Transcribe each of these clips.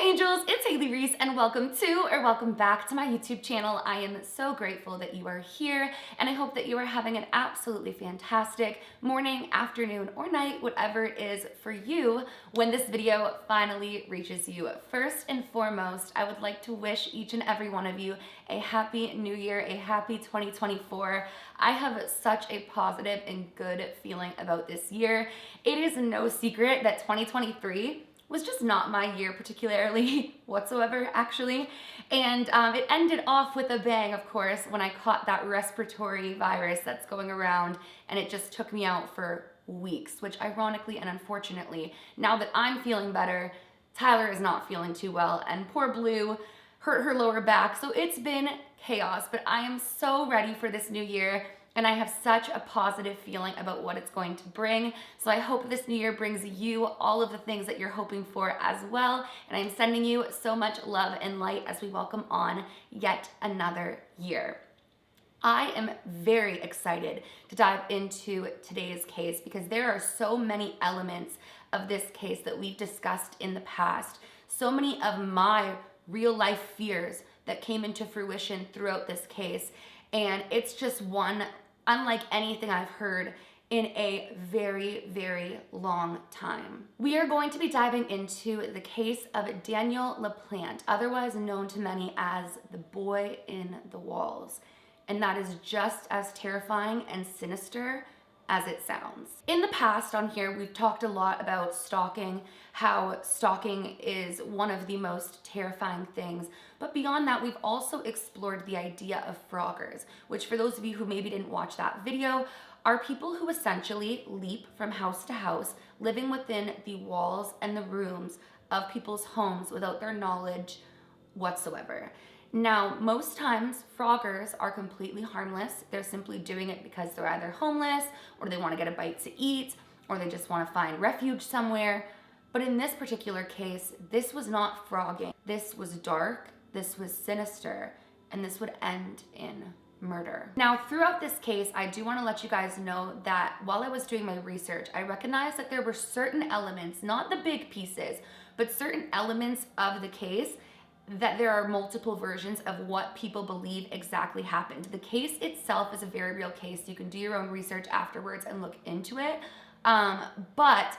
Angels, it's Hailey Reese and welcome back to my YouTube channel. I am so grateful that you are here and I hope that you are having an absolutely fantastic morning, afternoon, or night, whatever it is for you when this video finally reaches you. First and foremost, I would like to wish each and every one of you a happy new year, a happy 2024. I have such a positive and good feeling about this year. It is no secret that 2023 was just not my year particularly whatsoever, actually. And it ended off with a bang, of course, when I caught that respiratory virus that's going around, and it just took me out for weeks, which ironically and unfortunately, now that I'm feeling better, Tyler is not feeling too well, and poor Blue hurt her lower back, so it's been chaos. But I am so ready for this new year, and I have such a positive feeling about what it's going to bring. So I hope this new year brings you all of the things that you're hoping for as well. And I'm sending you so much love and light as we welcome on yet another year. I am very excited to dive into today's case because there are so many elements of this case that we've discussed in the past. So many of my real life fears that came into fruition throughout this case. And it's just one unlike anything I've heard in a very, very long time. We are going to be diving into the case of Daniel LaPlante, otherwise known to many as the boy in the walls. And that is just as terrifying and sinister as it sounds. In the past on here, we've talked a lot about stalking, how stalking is one of the most terrifying things. But beyond that, we've also explored the idea of froggers, which for those of you who maybe didn't watch that video, are people who essentially leap from house to house, living within the walls and the rooms of people's homes without their knowledge whatsoever. Now, most times, froggers are completely harmless. They're simply doing it because they're either homeless, or they want to get a bite to eat, or they just want to find refuge somewhere. But in this particular case, this was not frogging. This was dark, this was sinister, and this would end in murder. Now, throughout this case, I do want to let you guys know that while I was doing my research, I recognized that there were certain elements, not the big pieces, but certain elements of the case that there are multiple versions of what people believe exactly happened. The case itself is a very real case. You can do your own research afterwards and look into it. But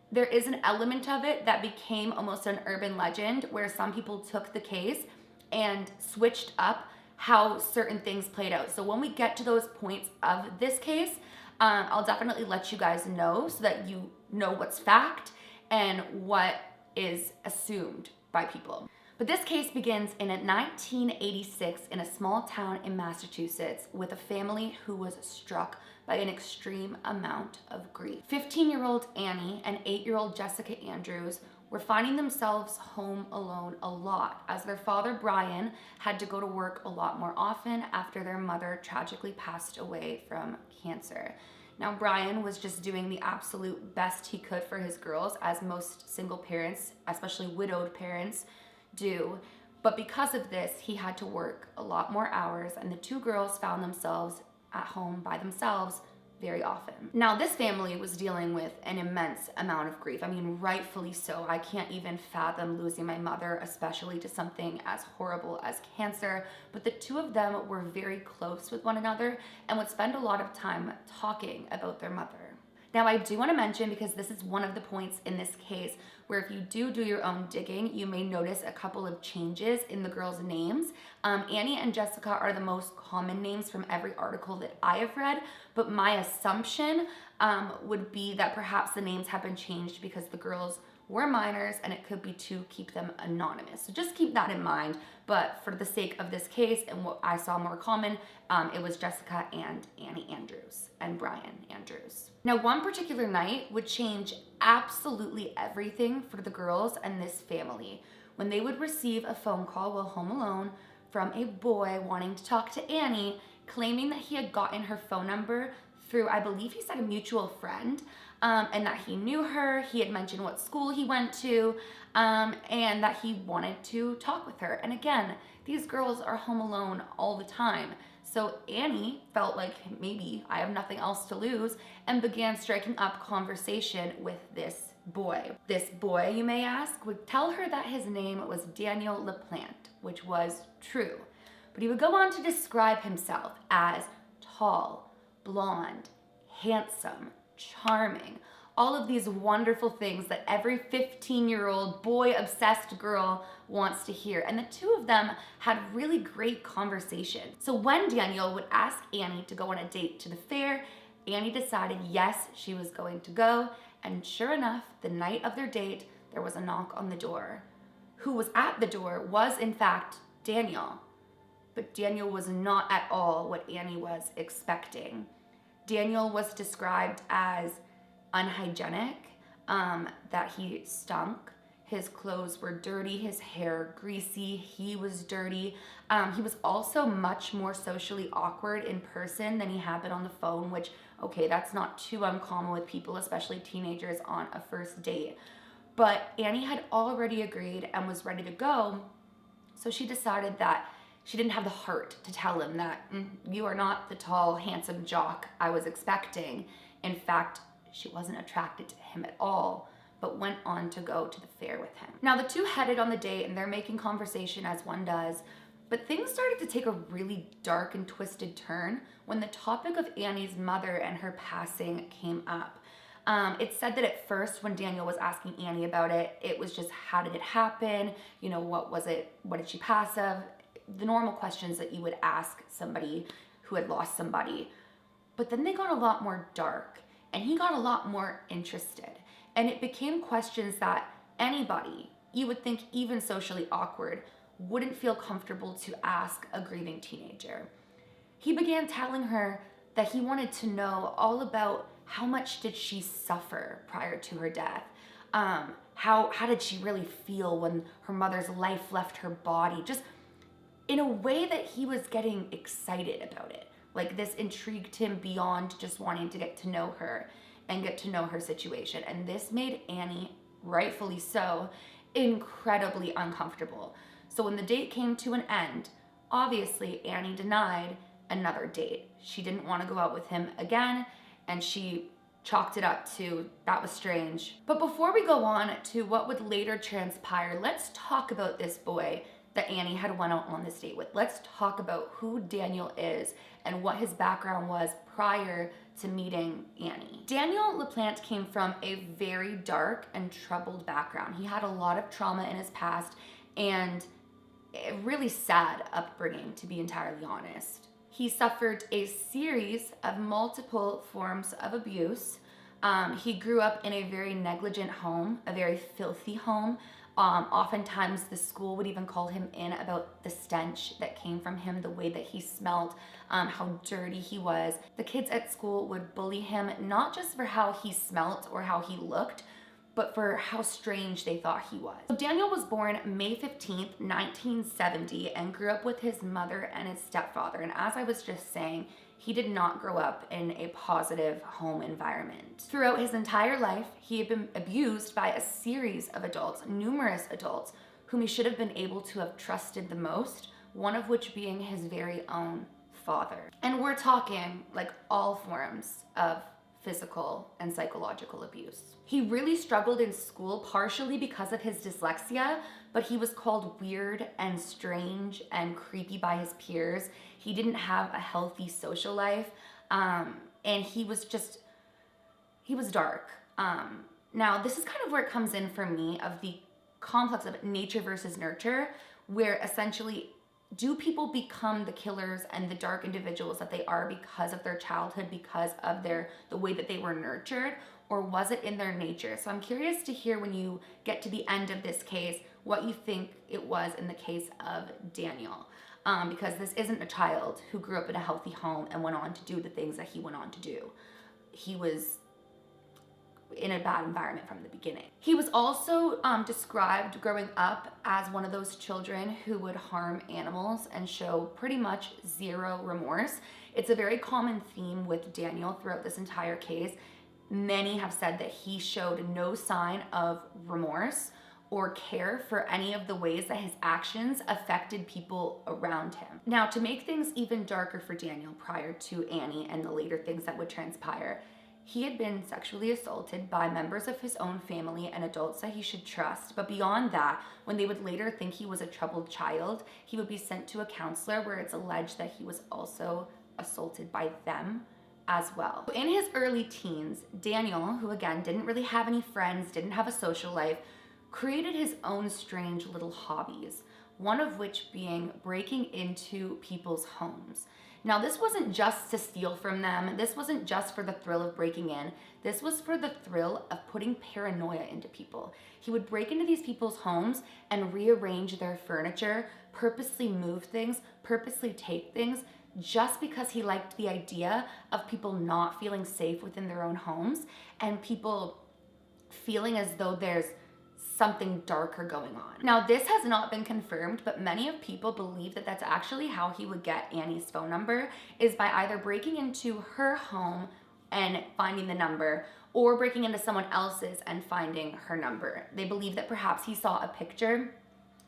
there is an element of it that became almost an urban legend where some people took the case and switched up how certain things played out. So when we get to those points of this case, I'll definitely let you guys know so that you know what's fact and what is assumed by people. But this case begins in 1986 in a small town in Massachusetts with a family who was struck by an extreme amount of grief. 15-year-old Annie and 8-year-old Jessica Andrews were finding themselves home alone a lot as their father Brian had to go to work a lot more often after their mother tragically passed away from cancer. Now, Brian was just doing the absolute best he could for his girls, as most single parents, especially widowed parents, do, but because of this, he had to work a lot more hours, and the two girls found themselves at home by themselves very often. Now, this family was dealing with an immense amount of grief. I mean, rightfully so. I can't even fathom losing my mother, especially to something as horrible as cancer, but the two of them were very close with one another and would spend a lot of time talking about their mother. Now, I do want to mention, because this is one of the points in this case where if you do your own digging, you may notice a couple of changes in the girls' names. Annie and Jessica are the most common names from every article that I have read, but my assumption would be that perhaps the names have been changed because the girls were minors and it could be to keep them anonymous. So just keep that in mind. But for the sake of this case and what I saw more common, it was Jessica and Annie Andrews and Brian Andrews. Now, one particular night would change absolutely everything for the girls and this family when they would receive a phone call while home alone from a boy wanting to talk to Annie, claiming that he had gotten her phone number through, I believe he said, a mutual friend, and that he knew her. He had mentioned what school he went to, and that he wanted to talk with her. And again, these girls are home alone all the time. So Annie felt like maybe I have nothing else to lose and began striking up conversation with this boy. This boy, you may ask, would tell her that his name was Daniel LaPlante, which was true. But he would go on to describe himself as tall, blonde, handsome, charming, all of these wonderful things that every 15-year-old boy-obsessed girl wants to hear. And the two of them had really great conversation. So when Daniel would ask Annie to go on a date to the fair, Annie decided yes, she was going to go. And sure enough, the night of their date, there was a knock on the door. Who was at the door was, in fact, Daniel. But Daniel was not at all what Annie was expecting. Daniel was described as unhygienic, that he stunk, his clothes were dirty, his hair greasy, he was dirty. He was also much more socially awkward in person than he had been on the phone, which, okay, that's not too uncommon with people, especially teenagers, on a first date. But Annie had already agreed and was ready to go, so she decided that she didn't have the heart to tell him that you are not the tall, handsome jock I was expecting. In fact, she wasn't attracted to him at all, but went on to go to the fair with him. Now, the two headed on the date and they're making conversation as one does, but things started to take a really dark and twisted turn when the topic of Annie's mother and her passing came up. It said that at first when Daniel was asking Annie about it, it was just, how did it happen? You know, what was it? What did she pass of? The normal questions that you would ask somebody who had lost somebody. But then they got a lot more dark and he got a lot more interested. And it became questions that anybody, you would think even socially awkward, wouldn't feel comfortable to ask a grieving teenager. He began telling her that he wanted to know all about how much did she suffer prior to her death. How did she really feel when her mother's life left her body? Just in a way that he was getting excited about it. Like, this intrigued him beyond just wanting to get to know her and get to know her situation. And this made Annie, rightfully so, incredibly uncomfortable. So when the date came to an end, obviously Annie denied another date. She didn't want to go out with him again, and she chalked it up to, that was strange. But before we go on to what would later transpire, let's talk about this boy that Annie had went out on this date with. Let's talk about who Daniel is and what his background was prior to meeting Annie. Daniel LaPlante came from a very dark and troubled background. He had a lot of trauma in his past and a really sad upbringing, to be entirely honest. He suffered a series of multiple forms of abuse. He grew up in a very negligent home, a very filthy home. Oftentimes the school would even call him in about the stench that came from him, the way that he smelled, how dirty he was. The kids at school would bully him, not just for how he smelt or how he looked, but for how strange they thought he was. So Daniel was born May 15th, 1970, and grew up with his mother and his stepfather. And as I was just saying, he did not grow up in a positive home environment. Throughout his entire life, he had been abused by a series of adults, numerous adults, whom he should have been able to have trusted the most, one of which being his very own father. And we're talking like all forms of physical and psychological abuse. He really struggled in school, partially because of his dyslexia, but he was called weird and strange and creepy by his peers. He didn't have a healthy social life, and he was dark. Now, this is kind of where it comes in for me, of the complex of nature versus nurture, where essentially, do people become the killers and the dark individuals that they are because of their childhood, because of the way that they were nurtured, or was it in their nature? So I'm curious to hear, when you get to the end of this case, what you think it was in the case of Daniel. Because this isn't a child who grew up in a healthy home and went on to do the things that he went on to do. He was in a bad environment from the beginning. He was also described growing up as one of those children who would harm animals and show pretty much zero remorse. It's a very common theme with Daniel throughout this entire case. Many have said that he showed no sign of remorse or care for any of the ways that his actions affected people around him. Now, to make things even darker for Daniel prior to Annie and the later things that would transpire, he had been sexually assaulted by members of his own family and adults that he should trust. But beyond that, when they would later think he was a troubled child, he would be sent to a counselor where it's alleged that he was also assaulted by them as well. In his early teens, Daniel, who again didn't really have any friends, didn't have a social life, created his own strange little hobbies, one of which being breaking into people's homes. Now, this wasn't just to steal from them. This wasn't just for the thrill of breaking in. This was for the thrill of putting paranoia into people. He would break into these people's homes and rearrange their furniture, purposely move things, purposely take things, just because he liked the idea of people not feeling safe within their own homes and people feeling as though there's something darker going on. Now, this has not been confirmed, but many of people believe that that's actually how he would get Annie's phone number, is by either breaking into her home and finding the number, or breaking into someone else's and finding her number. They believe that perhaps he saw a picture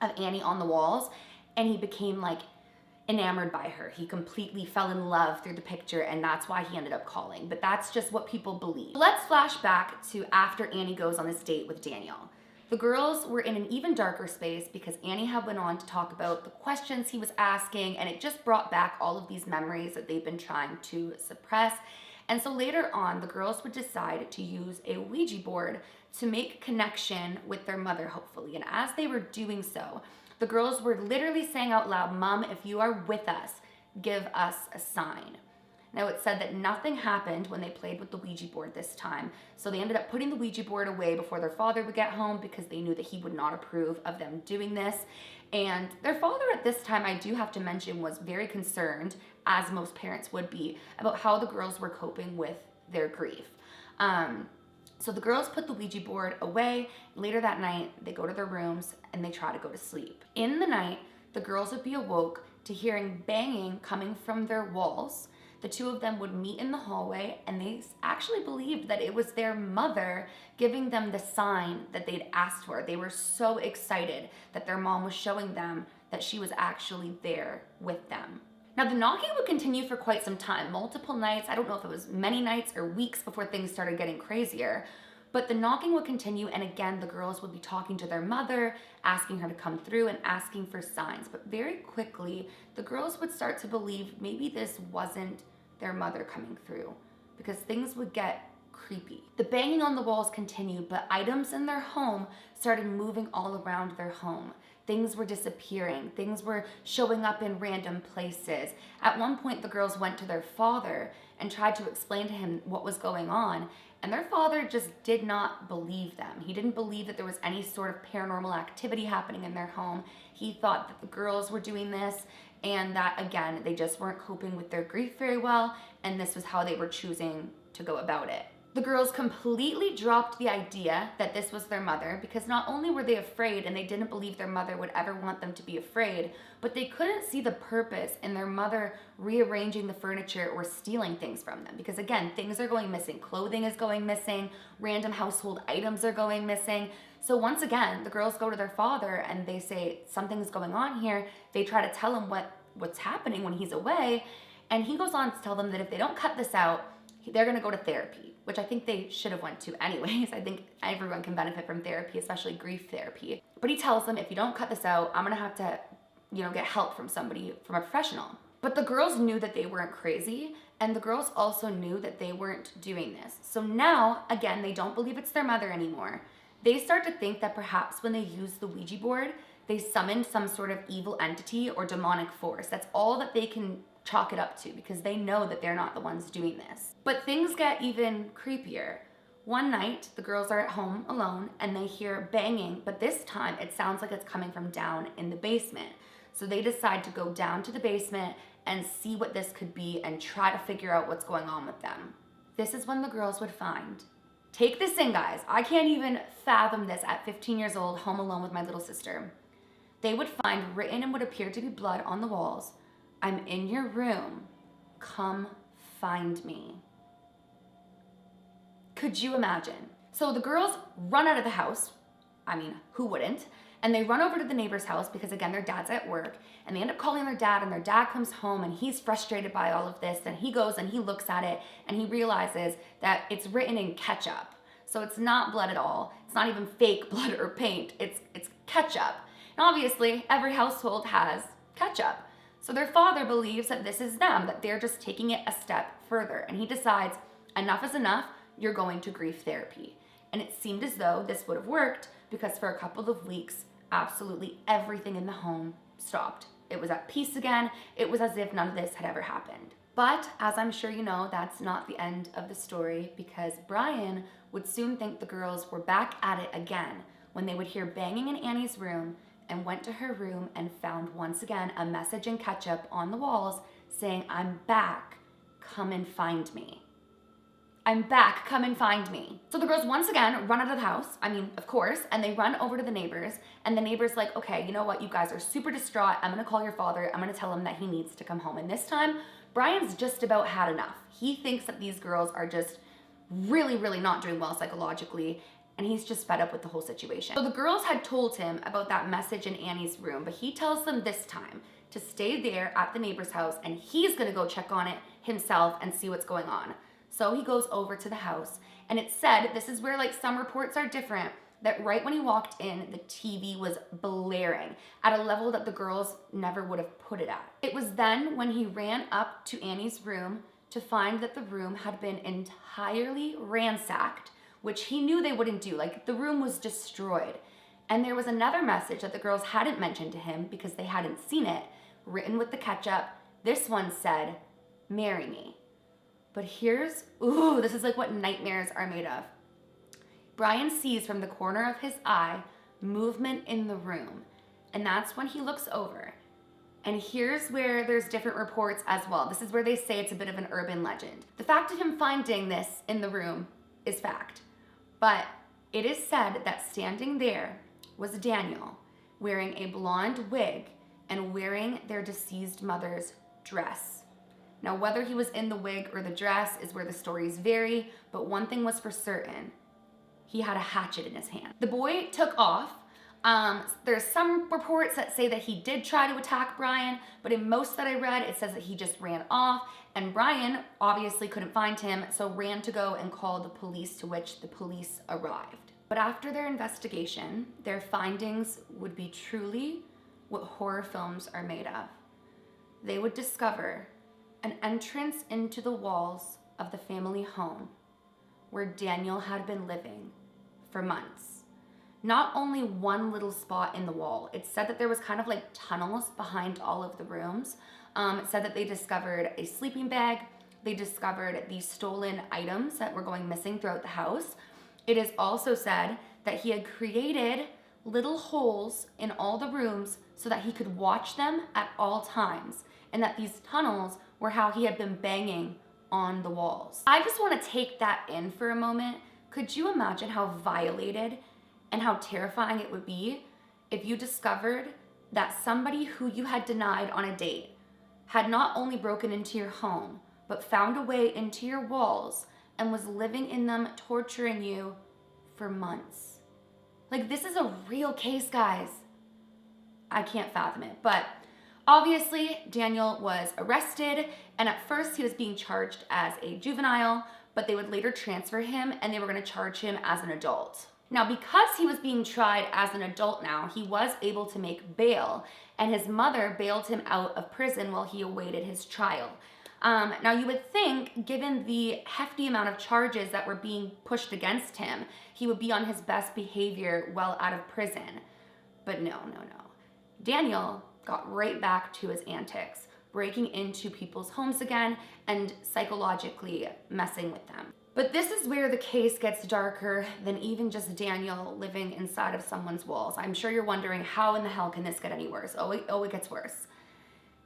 of Annie on the walls and he became like enamored by her. He completely fell in love through the picture, and that's why he ended up calling. But that's just what people believe. Let's flash back to after Annie goes on this date with Daniel. The girls were in an even darker space because Annie had went on to talk about the questions he was asking, and it just brought back all of these memories that they've been trying to suppress. And so later on, the girls would decide to use a Ouija board to make connection with their mother, hopefully. And as they were doing so, the girls were literally saying out loud, "Mom, if you are with us, give us a sign." Now, it said that nothing happened when they played with the Ouija board this time, so they ended up putting the Ouija board away before their father would get home because they knew that he would not approve of them doing this. And their father at this time, I do have to mention, was very concerned, as most parents would be, about how the girls were coping with their grief. So the girls put the Ouija board away. Later that night, they go to their rooms and they try to go to sleep. In the night, the girls would be awoke to hearing banging coming from their walls. The two of them would meet in the hallway, and they actually believed that it was their mother giving them the sign that they'd asked for. They were so excited that their mom was showing them that she was actually there with them. Now, the knocking would continue for quite some time, multiple nights. I don't know if it was many nights or weeks before things started getting crazier, but the knocking would continue, and again, the girls would be talking to their mother, asking her to come through and asking for signs. But very quickly, the girls would start to believe maybe this wasn't their mother coming through, because things would get creepy. The banging on the walls continued, but items in their home started moving all around their home. Things were disappearing. Things were showing up in random places. At one point, the girls went to their father and tried to explain to him what was going on, and their father just did not believe them. He didn't believe that there was any sort of paranormal activity happening in their home. He thought that the girls were doing this, and that, again, they just weren't coping with their grief very well, and this was how they were choosing to go about it. The girls completely dropped the idea that this was their mother, because not only were they afraid and they didn't believe their mother would ever want them to be afraid, but they couldn't see the purpose in their mother rearranging the furniture or stealing things from them. Because again, things are going missing. Clothing is going missing. Random household items are going missing. So once again, the girls go to their father and they say, something's going on here. They try to tell him what's happening when he's away. And he goes on to tell them that if they don't cut this out, they're going to go to therapy, which I think they should have went to anyways. I think everyone can benefit from therapy, especially grief therapy. But he tells them, if you don't cut this out, I'm going to have to, get help from somebody, from a professional. But the girls knew that they weren't crazy, and the girls also knew that they weren't doing this. So now, again, they don't believe it's their mother anymore. They start to think that perhaps when they use the Ouija board, they summoned some sort of evil entity or demonic force. That's all that they can chalk it up to, because they know that they're not the ones doing this. But things get even creepier. One night, the girls are at home alone and they hear banging, but this time it sounds like it's coming from down in the basement. So they decide to go down to the basement and see what this could be and try to figure out what's going on with them. This is when the girls would find. Take this in, guys. I can't even fathom this at 15 years old, home alone with my little sister. They would find written in what appeared to be blood on the walls, "I'm in your room. Come find me." Could you imagine? So the girls run out of the house. I mean, who wouldn't? And they run over to the neighbor's house because, again, their dad's at work, and they end up calling their dad, and their dad comes home and he's frustrated by all of this, and he goes and he looks at it and he realizes that it's written in ketchup. So it's not blood at all. It's not even fake blood or paint. It's ketchup. And obviously, every household has ketchup. So their father believes that this is them, that they're just taking it a step further. And he decides, enough is enough, you're going to grief therapy. And it seemed as though this would have worked because for a couple of weeks, absolutely everything in the home stopped. It was at peace again. It was as if none of this had ever happened. But as I'm sure you know, that's not the end of the story, because Brian would soon think the girls were back at it again when they would hear banging in Annie's room, and went to her room and found once again a message in ketchup on the walls saying, "I'm back, come and find me. I'm back, come and find me." So the girls once again run out of the house, I mean, of course, and they run over to the neighbors, and the neighbor's like, "Okay, you know what, you guys are super distraught. I'm gonna call your father. I'm gonna tell him that he needs to come home." And this time, Brian's just about had enough. He thinks that these girls are just really, really not doing well psychologically, and he's just fed up with the whole situation. So the girls had told him about that message in Annie's room, but he tells them this time to stay there at the neighbor's house, and he's gonna go check on it himself and see what's going on. So he goes over to the house, and it said, this is where like some reports are different, that right when he walked in, the TV was blaring at a level that the girls never would have put it at. It was then when he ran up to Annie's room to find that the room had been entirely ransacked, which he knew they wouldn't do. Like, the room was destroyed. And there was another message that the girls hadn't mentioned to him because they hadn't seen it, written with the ketchup. This one said, "Marry me." But here's, ooh, this is like what nightmares are made of. Brian sees from the corner of his eye movement in the room. And that's when he looks over. And here's where there's different reports as well. This is where they say it's a bit of an urban legend. The fact of him finding this in the room is fact. But it is said that standing there was Daniel, wearing a blonde wig and wearing their deceased mother's dress. Now, whether he was in the wig or the dress is where the stories vary, but one thing was for certain: he had a hatchet in his hand. The boy took off. There's some reports that say that he did try to attack Brian, but in most that I read, it says that he just ran off, and Brian obviously couldn't find him, so ran to go and call the police, to which the police arrived. But after their investigation, their findings would be truly what horror films are made of. They would discover an entrance into the walls of the family home where Daniel had been living for months. Not only one little spot in the wall. It said that there was kind of like tunnels behind all of the rooms. It said that they discovered a sleeping bag. They discovered these stolen items that were going missing throughout the house. It is also said that he had created little holes in all the rooms so that he could watch them at all times, and that these tunnels were how he had been banging on the walls. I just want to take that in for a moment. Could you imagine how violated and how terrifying it would be if you discovered that somebody who you had denied on a date had not only broken into your home, but found a way into your walls and was living in them, torturing you for months? Like, this is a real case, guys. I can't fathom it. But obviously, Daniel was arrested, and at first he was being charged as a juvenile, but they would later transfer him and they were going to charge him as an adult. Now, because he was being tried as an adult now, he was able to make bail, and his mother bailed him out of prison while he awaited his trial. Now, you would think, given the hefty amount of charges that were being pushed against him, he would be on his best behavior well out of prison. But no. Daniel got right back to his antics, breaking into people's homes again and psychologically messing with them. But this is where the case gets darker than even just Daniel living inside of someone's walls. I'm sure you're wondering, how in the hell can this get any worse? Oh, it gets worse.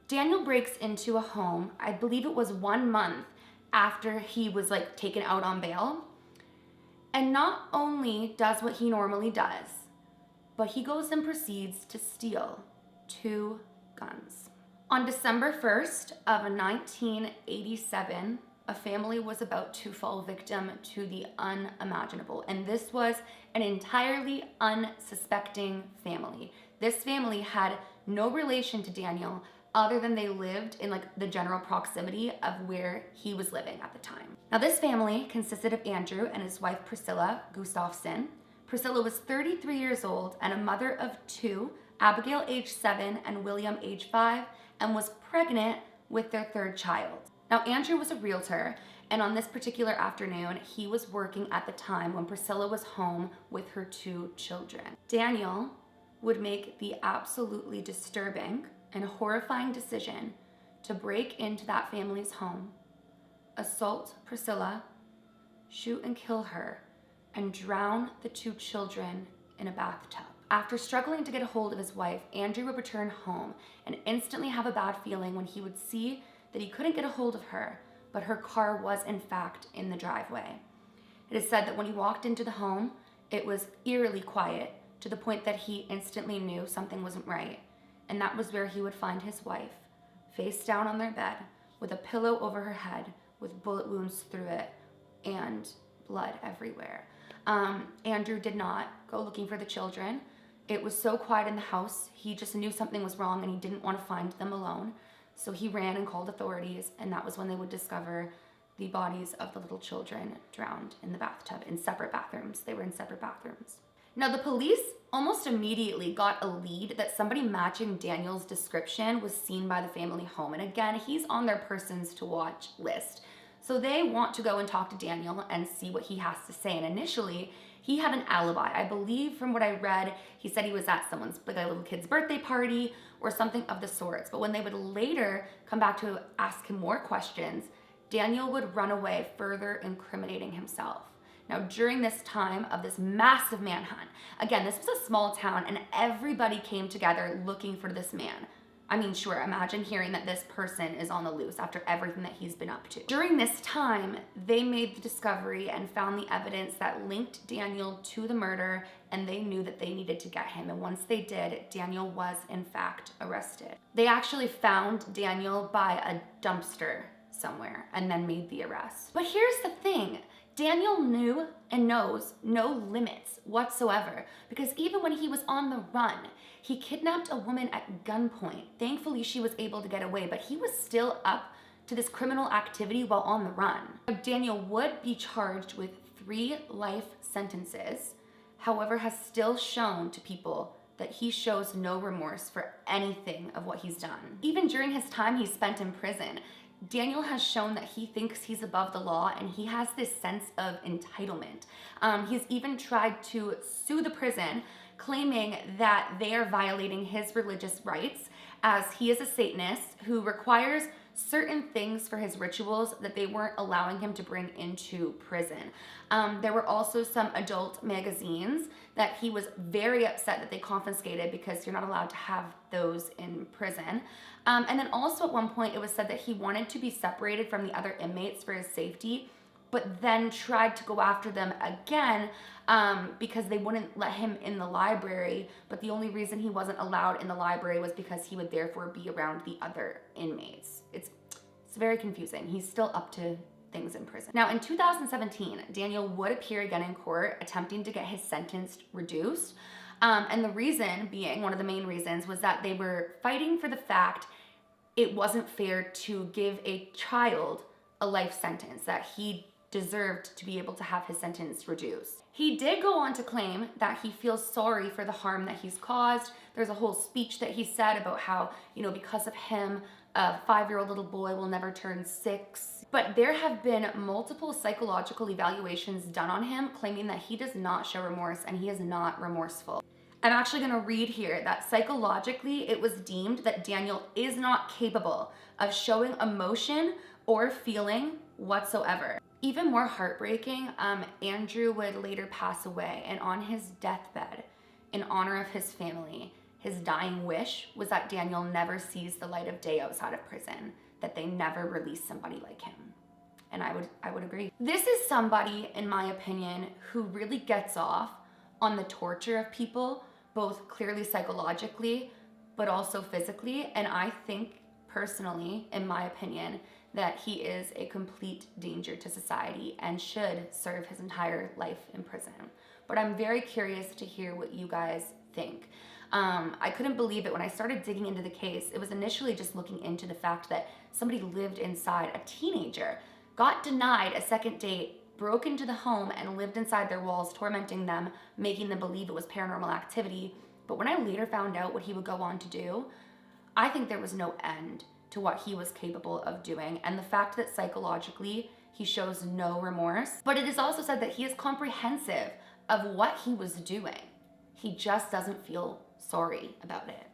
Daniel breaks into a home, I believe it was 1 month after he was like taken out on bail. And not only does what he normally does, but he goes and proceeds to steal 2 guns. On December 1st of 1987, a family was about to fall victim to the unimaginable. And this was an entirely unsuspecting family. This family had no relation to Daniel other than they lived in like the general proximity of where he was living at the time. Now this family consisted of Andrew and his wife Priscilla Gustafson. Priscilla was 33 years old and a mother of two, Abigail age 7 and William age 5, and was pregnant with their third child. Now Andrew was a realtor, and on this particular afternoon, he was working at the time when Priscilla was home with her two children. Daniel would make the absolutely disturbing and horrifying decision to break into that family's home, assault Priscilla, shoot and kill her, and drown the two children in a bathtub. After struggling to get a hold of his wife, Andrew would return home and instantly have a bad feeling when he would see that he couldn't get a hold of her, but her car was in fact in the driveway. It is said that when he walked into the home, it was eerily quiet to the point that he instantly knew something wasn't right. And that was where he would find his wife, face down on their bed, with a pillow over her head, with bullet wounds through it, and blood everywhere. Andrew did not go looking for the children. It was so quiet in the house, he just knew something was wrong and he didn't want to find them alone. So he ran and called authorities, and that was when they would discover the bodies of the little children drowned in the bathtub in separate bathrooms. They were in separate bathrooms. Now the police almost immediately got a lead that somebody matching Daniel's description was seen by the family home. And again, he's on their persons to watch list. So they want to go and talk to Daniel and see what he has to say. And initially, he had an alibi. I believe from what I read, he said he was at someone's, like a little kid's birthday party or something of the sorts. But when they would later come back to ask him more questions, Daniel would run away, further incriminating himself. Now, during this time of this massive manhunt, again, this was a small town and everybody came together looking for this man. I mean, sure, imagine hearing that this person is on the loose after everything that he's been up to. During this time, they made the discovery and found the evidence that linked Daniel to the murder, and they knew that they needed to get him. And once they did, Daniel was in fact arrested. They actually found Daniel by a dumpster somewhere and then made the arrest. But here's the thing. Daniel knew and knows no limits whatsoever, because even when he was on the run, he kidnapped a woman at gunpoint. Thankfully, she was able to get away, but he was still up to this criminal activity while on the run. Daniel would be charged with 3 life sentences, however, has still shown to people that he shows no remorse for anything of what he's done. Even during his time he spent in prison, Daniel has shown that he thinks he's above the law and he has this sense of entitlement. He's even tried to sue the prison, claiming that they are violating his religious rights, as he is a Satanist who requires certain things for his rituals that they weren't allowing him to bring into prison. There were also some adult magazines that he was very upset that they confiscated, because you're not allowed to have those in prison. And then also at one point it was said that he wanted to be separated from the other inmates for his safety, but then tried to go after them again because they wouldn't let him in the library. But the only reason he wasn't allowed in the library was because he would therefore be around the other inmates. It's very confusing. He's still up to things in prison. Now in 2017, Daniel would appear again in court attempting to get his sentence reduced. And the reason being, one of the main reasons, was that they were fighting for the fact it wasn't fair to give a child a life sentence, that he deserved to be able to have his sentence reduced. He did go on to claim that he feels sorry for the harm that he's caused. There's a whole speech that he said about how, because of him, a 5-year-old little boy will never turn 6. But there have been multiple psychological evaluations done on him, claiming that he does not show remorse and he is not remorseful. I'm actually gonna read here that psychologically it was deemed that Daniel is not capable of showing emotion or feeling whatsoever. Even more heartbreaking, Andrew would later pass away, and on his deathbed, in honor of his family, his dying wish was that Daniel never sees the light of day outside of prison, that they never release somebody like him. And I would agree. This is somebody, in my opinion, who really gets off on the torture of people, both clearly psychologically, but also physically. And I think personally, in my opinion, that he is a complete danger to society and should serve his entire life in prison. But I'm very curious to hear what you guys think. I couldn't believe it when I started digging into the case. It was initially just looking into the fact that somebody lived inside, a teenager, got denied a second date, broke into the home and lived inside their walls, tormenting them, making them believe it was paranormal activity. But when I later found out what he would go on to do, I think there was no end to what he was capable of doing. And the fact that psychologically he shows no remorse. But it is also said that he is comprehensive of what he was doing. He just doesn't feel sorry about it.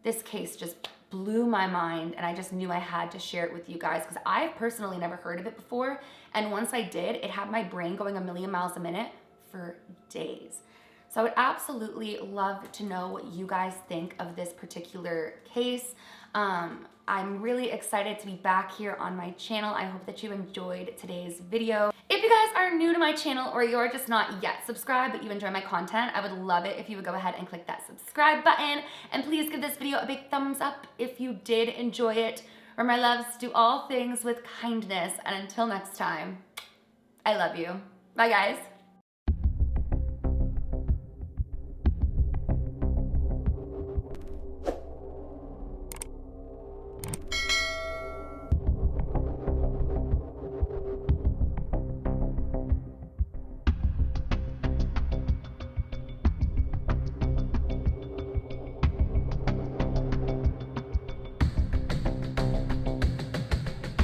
This case just blew my mind, and I just knew I had to share it with you guys because I've personally never heard of it before. And once I did, it had my brain going a million miles a minute for days. So I would absolutely love to know what you guys think of this particular case. I'm really excited to be back here on my channel. I hope that you enjoyed today's video. If you guys are new to my channel or you're just not yet subscribed but you enjoy my content, I would love it if you would go ahead and click that subscribe button. And please give this video a big thumbs up if you did enjoy it. Remember, my loves, do all things with kindness. And until next time, I love you. Bye, guys.